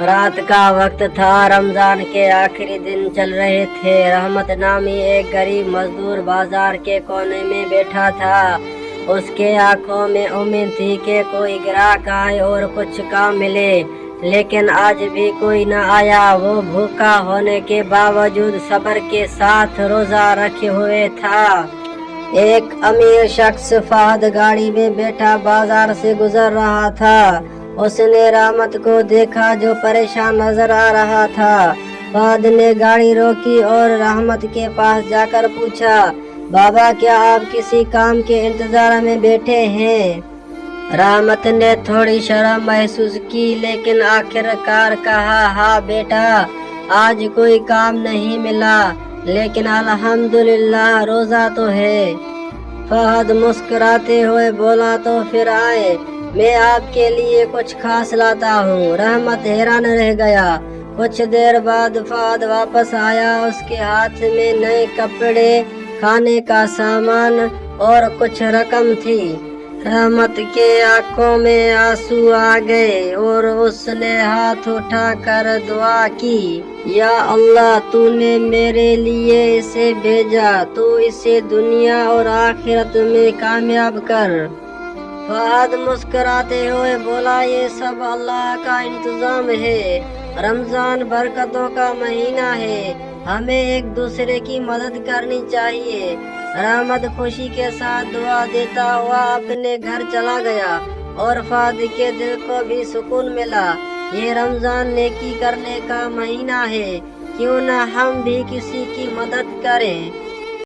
रात का वक्त था। रमजान के आखिरी दिन चल रहे थे। रहमत नामी एक गरीब मजदूर बाजार के कोने में बैठा था। उसके आंखों में उम्मीद थी कि कोई ग्राहक आए और कुछ काम मिले, लेकिन आज भी कोई न आया। वो भूखा होने के बावजूद सब्र के साथ रोजा रखे हुए था। एक अमीर शख्स फहद गाड़ी में बैठा बाजार से गुजर रहा था। उसने रहमत को देखा जो परेशान नजर आ रहा था। फहद ने गाड़ी रोकी और रहमत के पास जाकर पूछा, बाबा क्या आप किसी काम के इंतजार में बैठे हैं? रहमत ने थोड़ी शर्म महसूस की, लेकिन आखिरकार कहा, हाँ बेटा, आज कोई काम नहीं मिला, लेकिन अल्हम्दुलिल्लाह रोजा तो है। फहद मुस्कुराते हुए बोला, तो फिर आए, मैं आपके लिए कुछ खास लाता हूँ। रहमत हैरान रह गया। कुछ देर बाद फहद वापस आया। उसके हाथ में नए कपड़े, खाने का सामान और कुछ रकम थी। रहमत के आंखों में आंसू आ गए और उसने हाथ उठाकर दुआ की, या अल्लाह, तूने मेरे लिए इसे भेजा, तू इसे दुनिया और आखिरत में कामयाब कर। फहद मुस्कुराते हुए बोला, ये सब अल्लाह का इंतजाम है। रमजान बरकतों का महीना है, हमें एक दूसरे की मदद करनी चाहिए। रहमत खुशी के साथ दुआ देता हुआ अपने घर चला गया और फहद के दिल को भी सुकून मिला। ये रमजान नेकी करने का महीना है, क्यों न हम भी किसी की मदद करें।